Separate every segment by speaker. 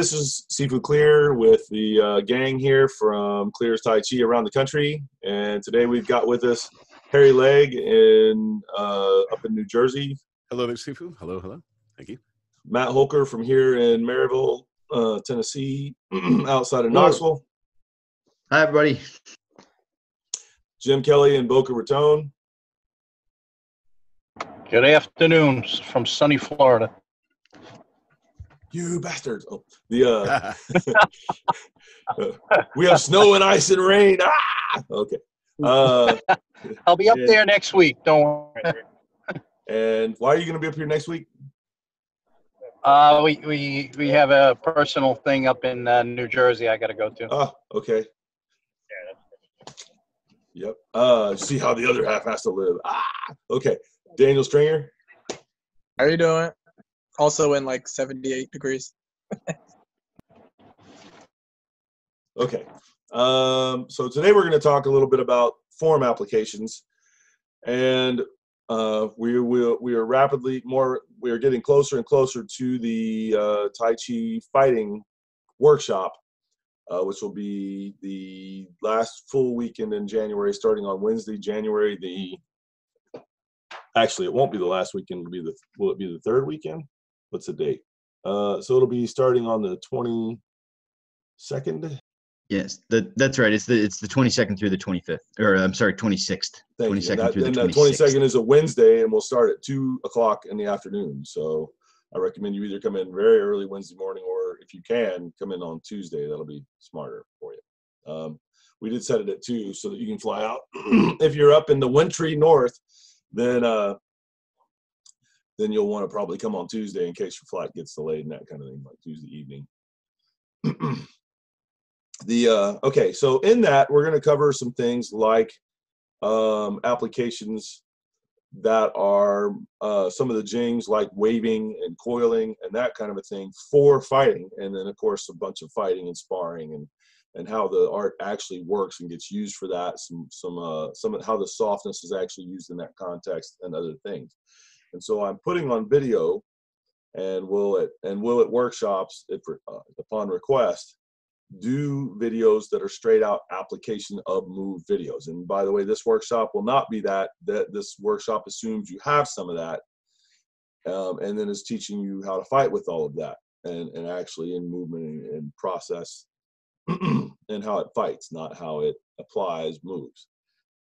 Speaker 1: this is Seafood Clear with the gang here from Clear's Tai Chi around the country. And today we've got with us Harry Legg up in New Jersey.
Speaker 2: Hello there, Seafood. Hello, hello. Thank you.
Speaker 1: Matt Holker from here in Maryville, Tennessee, outside of Knoxville.
Speaker 3: Hi, everybody.
Speaker 1: Jim Kelly in Boca Raton.
Speaker 4: Good afternoon from sunny Florida.
Speaker 1: You bastards. Oh, we have snow and ice and rain. Ah! Okay.
Speaker 4: I'll be up there next week. Don't worry.
Speaker 1: And why are you going to be up here next week?
Speaker 4: We have a personal thing up in New Jersey I got to go to.
Speaker 1: Oh, okay. Yep. See how the other half has to live. Ah, okay. Daniel Stringer.
Speaker 5: How are you doing? Also in like 78 degrees.
Speaker 1: Okay. So today we're going to talk a little bit about form applications, and we are getting closer and closer to the Tai Chi fighting workshop, which will be the last full weekend in January, starting on Wednesday, January Actually, it won't be the last weekend. Will it be the third weekend? What's the date? So it'll be starting on the 22nd.
Speaker 3: Yes, that's right. It's the 22nd through the 25th, or I'm sorry, 26th. 22nd through the 26th. 22nd
Speaker 1: is a Wednesday, and we'll start at 2:00 in the afternoon. So I recommend you either come in very early Wednesday morning, or if you can, come in on Tuesday. That'll be smarter for you. We did set it at 2 so that you can fly out. If you're up in the wintry north, then you'll want to probably come on Tuesday in case your flight gets delayed and that kind of thing, like Tuesday evening. Okay, so in that, we're going to cover some things like applications that are some of the jings, like waving and coiling and that kind of a thing for fighting. And then, of course, a bunch of fighting and sparring and how the art actually works and gets used for that, some of how the softness is actually used in that context and other things. And so I'm putting on video, and will at workshops, upon request, do videos that are straight out application of move videos. And by the way, this workshop will not be that this workshop assumes you have some of that, and then is teaching you how to fight with all of that and actually in movement and process and how it fights, not how it applies moves.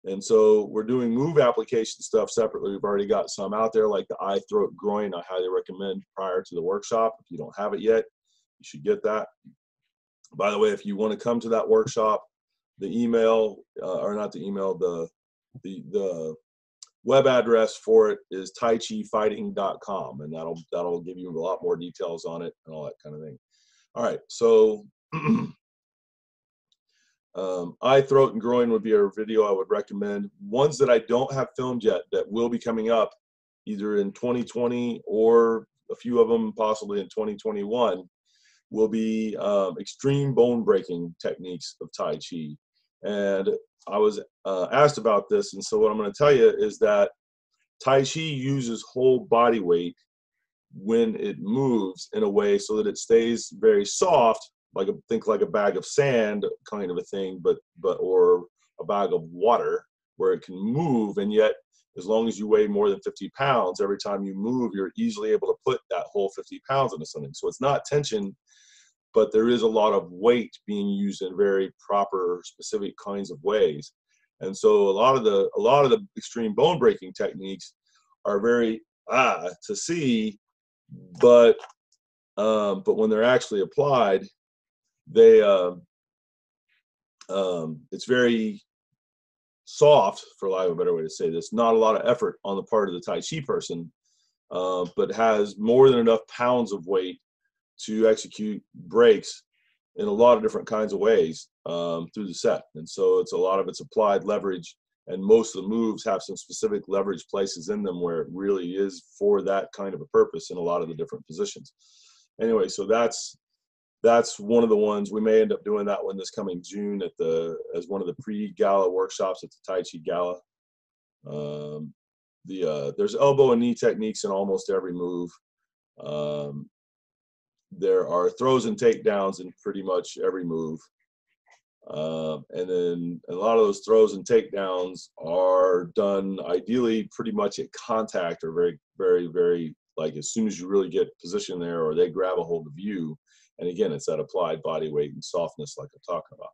Speaker 1: And so we're doing move application stuff separately. We've already got some out there, like the eye, throat, groin. I highly recommend prior to the workshop. If you don't have it yet, you should get that. By the way, if you want to come to that workshop, the email, or not the email, the web address for it is taichifighting.com, and that'll give you a lot more details on it and all that kind of thing. All right, so eye, throat, and groin would be a video I would recommend. Ones that I don't have filmed yet that will be coming up either in 2020 or a few of them possibly in 2021 will be extreme bone breaking techniques of Tai Chi. And I was asked about this, and so what I'm going to tell you is that Tai Chi uses whole body weight when it moves in a way so that it stays very soft, think like a bag of sand kind of a thing, or a bag of water where it can move, and yet as long as you weigh more than 50 pounds, every time you move, you're easily able to put that whole 50 pounds into something. So it's not tension, but there is a lot of weight being used in very proper, specific kinds of ways. And so a lot of the extreme bone breaking techniques are very to see, but when they're actually applied, it's very soft, for lack of a better way to say this. Not a lot of effort on the part of the Tai Chi person, but has more than enough pounds of weight to execute breaks in a lot of different kinds of ways through the set. And so a lot of it's applied leverage, and most of the moves have some specific leverage places in them where it really is for that kind of a purpose in a lot of the different positions. Anyway, so that's one of the ones. We may end up doing that one this coming June as one of the pre-gala workshops at the Tai Chi Gala. There's elbow and knee techniques in almost every move. there are throws and takedowns in pretty much every move. And then a lot of those throws and takedowns are done ideally pretty much at contact, or very, very, very, like as soon as you really get position there, or they grab a hold of you. And again, it's that applied body weight and softness like I'm talking about.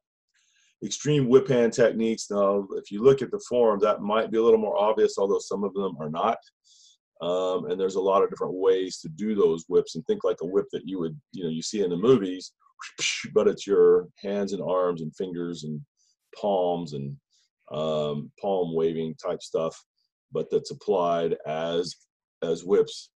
Speaker 1: Extreme whip hand techniques. Now, if you look at the form, that might be a little more obvious, although some of them are not. And there's a lot of different ways to do those whips, and think like a whip that you would, you see in the movies, but it's your hands and arms and fingers and palms and palm waving type stuff, but that's applied as whips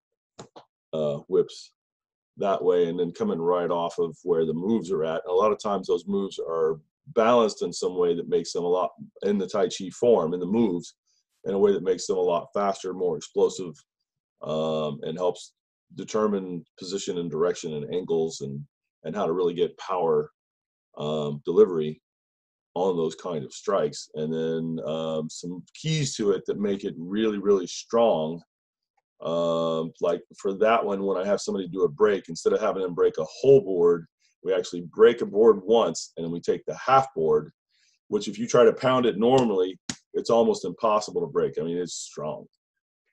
Speaker 1: that way, and then coming right off of where the moves are at. And a lot of times those moves are balanced in some way that makes them a lot, in the Tai Chi form, in the moves, in a way that makes them a lot faster, more explosive, and helps determine position and direction and angles and how to really get power delivery on those kind of strikes. And then some keys to it that make it really, really strong. Like for that one, when I have somebody do a break, instead of having them break a whole board, we actually break a board once, and then we take the half board, which if you try to pound it normally, it's almost impossible to break. I mean, it's strong.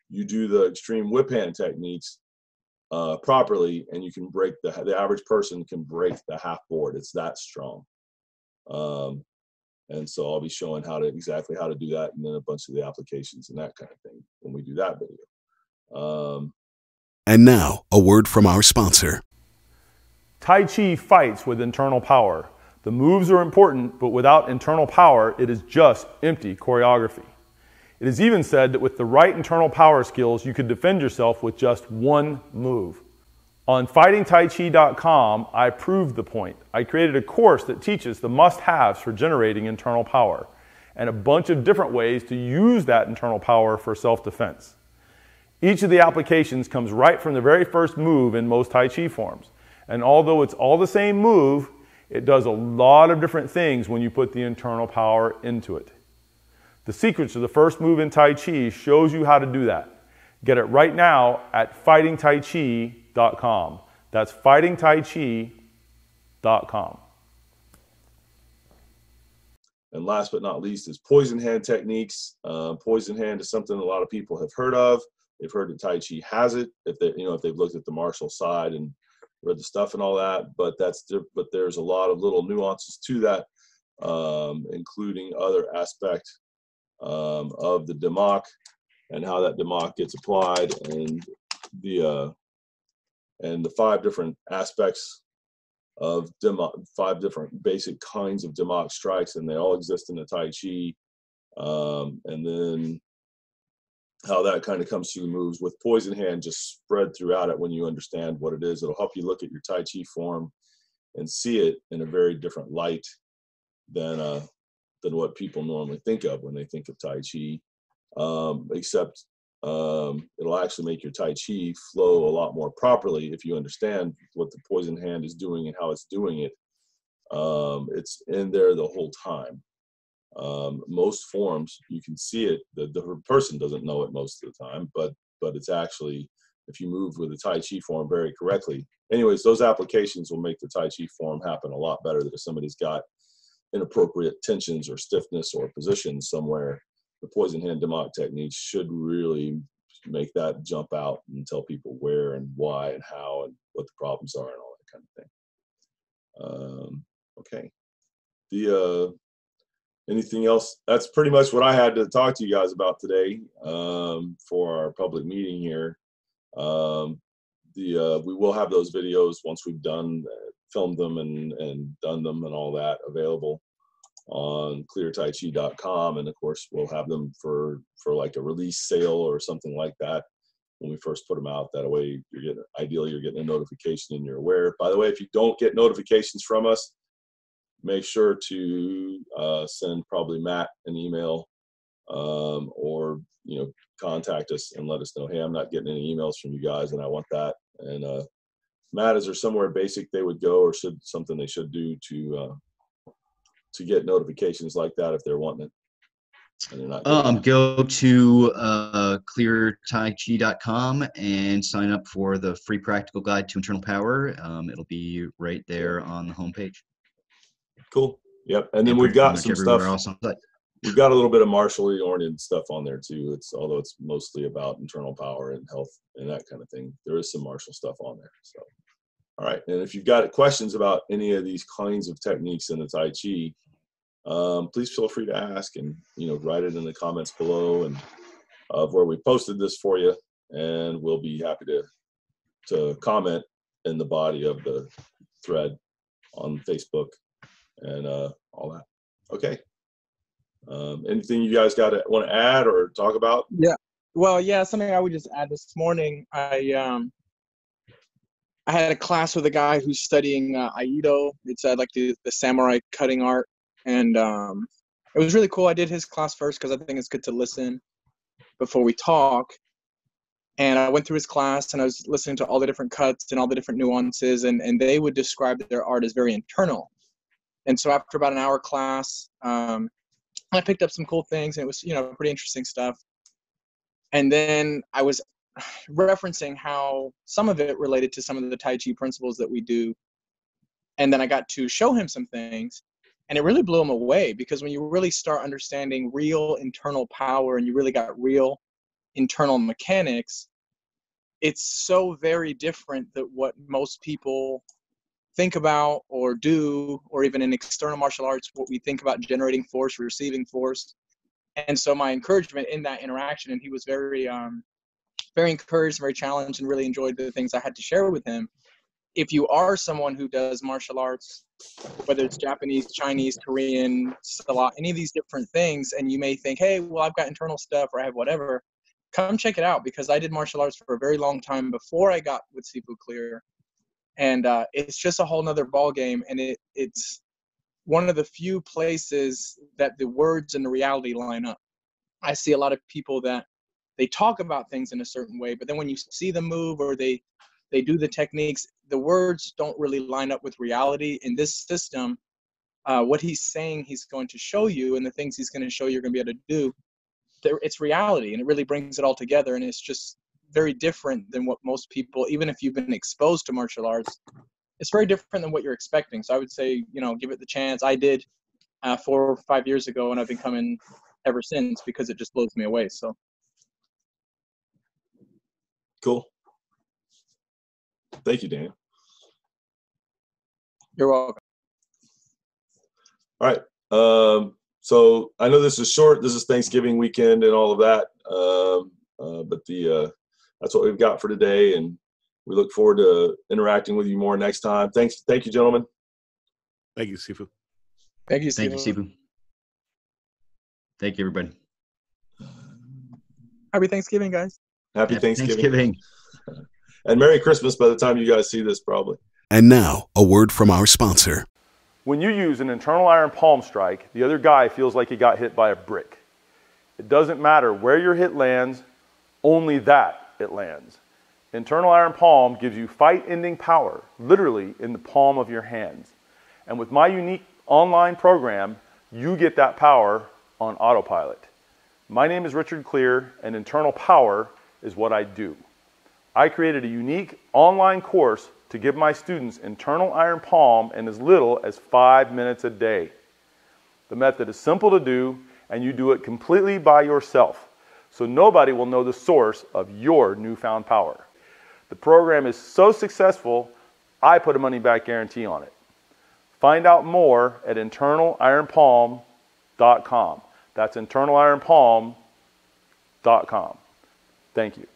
Speaker 1: You do the extreme whip hand techniques properly, and you can break the average person can break the half board. It's that strong. And so I'll be showing exactly how to do that, and then a bunch of the applications and that kind of thing when we do that video.
Speaker 2: And now, a word from our sponsor.
Speaker 6: Tai Chi fights with internal power. The moves are important, but without internal power, it is just empty choreography. It is even said that with the right internal power skills, you could defend yourself with just one move. On fightingtaichi.com, I proved the point. I created a course that teaches the must-haves for generating internal power, and a bunch of different ways to use that internal power for self-defense. Each of the applications comes right from the very first move in most Tai Chi forms. And although it's all the same move, it does a lot of different things when you put the internal power into it. The secrets of the first move in Tai Chi shows you how to do that. Get it right now at fightingtaichi.com. That's fightingtaichi.com.
Speaker 1: And last but not least is poison hand techniques. Poison hand is something a lot of people have heard of. They've heard that Tai Chi has it, if they've looked at the martial side and read the stuff and all that. But there's a lot of little nuances to that, including other aspect of the Damak and how that Damak gets applied, and the 5 different aspects of Damak, 5 different basic kinds of Damak strikes, and they all exist in the Tai Chi. And then how that kind of comes through the moves with poison hand just spread throughout it. When you understand what it is, it'll help you look at your Tai Chi form and see it in a very different light than what people normally think of when they think of Tai Chi. Except it'll actually make your Tai Chi flow a lot more properly if you understand what the poison hand is doing and how it's doing it. It's in there the whole time. Most forms, you can see it. The person doesn't know it most of the time, but it's actually, if you move with the Tai Chi form very correctly. Anyways, those applications will make the Tai Chi form happen a lot better than if somebody's got inappropriate tensions or stiffness or positions somewhere. The poison hand Damak technique should really make that jump out and tell people where and why and how and what the problems are and all that kind of thing. Okay. Anything else? That's pretty much what I had to talk to you guys about today for our public meeting here. We will have those videos once we've filmed them and done them and all that available on cleartaichi.com, and of course we'll have them for like a release sale or something like that when we first put them out. That way ideally you're getting a notification and you're aware. By the way, if you don't get notifications from us, make sure to send probably Matt an email, or contact us and let us know, hey, I'm not getting any emails from you guys and I want that. And Matt, is there somewhere basic they would go, or something they should do to get notifications like that if they're wanting it?
Speaker 3: Go to cleartaichi.com and sign up for the free practical guide to internal power. It'll be right there on the homepage.
Speaker 1: Cool. Yep. And then we've got some stuff.
Speaker 3: Else on site.
Speaker 1: We've got a little bit of martially oriented stuff on there too. Although it's mostly about internal power and health and that kind of thing. There is some martial stuff on there. So, all right. And if you've got questions about any of these kinds of techniques in the Tai Chi, please feel free to ask and write it in the comments below and of where we posted this for you, and we'll be happy to comment in the body of the thread on Facebook and all that. Okay. Anything you guys want to add or talk about?
Speaker 5: Yeah. Well, yeah, something I would just add this morning. I had a class with a guy who's studying Aikido. It's like the samurai cutting art. And it was really cool. I did his class first because I think it's good to listen before we talk. And I went through his class and I was listening to all the different cuts and all the different nuances. And they would describe their art as very internal. And so after about an hour class, I picked up some cool things, and it was, pretty interesting stuff. And then I was referencing how some of it related to some of the Tai Chi principles that we do. And then I got to show him some things, and it really blew him away, because when you really start understanding real internal power and you really got real internal mechanics, it's so very different than what most people think about or do, or even in external martial arts, what we think about generating force, receiving force. And so my encouragement in that interaction, and he was very, very encouraged, very challenged, and really enjoyed the things I had to share with him. If you are someone who does martial arts, whether it's Japanese, Chinese, Korean, Salat, any of these different things, and you may think, hey, well, I've got internal stuff or I have whatever, come check it out, because I did martial arts for a very long time before I got with Sifu Clear. And it's just a whole nother ball game, and it's one of the few places that the words and the reality line up. I see a lot of people that they talk about things in a certain way, but then when you see them move or they do the techniques, the words don't really line up with reality. In this system, what he's saying he's going to show you and the things he's going to show you're going to be able to do, it's reality, and it really brings it all together. And it's just very different than what most people, even if you've been exposed to martial arts, it's very different than what you're expecting. So I would say, give it the chance. I did 4 or 5 years ago, and I've been coming ever since, because it just blows me away. So
Speaker 1: cool. Thank you, Dan.
Speaker 5: You're welcome.
Speaker 1: All right. So I know this is short. This is Thanksgiving weekend and all of that. But that's what we've got for today, and we look forward to interacting with you more next time. Thank you, gentlemen.
Speaker 7: Thank you, Sifu.
Speaker 5: Thank you, Sifu.
Speaker 3: Thank you, Sifu. Thank you, everybody.
Speaker 5: Happy Thanksgiving, guys.
Speaker 1: Happy Thanksgiving. And Merry Christmas by the time you guys see this, probably.
Speaker 2: And now, a word from our sponsor.
Speaker 6: When you use an internal iron palm strike, the other guy feels like he got hit by a brick. It doesn't matter where your hit lands, only that it lands. Internal iron palm gives you fight-ending power, literally in the palm of your hands. And with my unique online program, you get that power on autopilot. My name is Richard Clear, and internal power is what I do. I created a unique online course to give my students internal iron palm in as little as 5 minutes a day. The method is simple to do, and you do it completely by yourself, so nobody will know the source of your newfound power. The program is so successful, I put a money-back guarantee on it. Find out more at internalironpalm.com. That's internalironpalm.com. Thank you.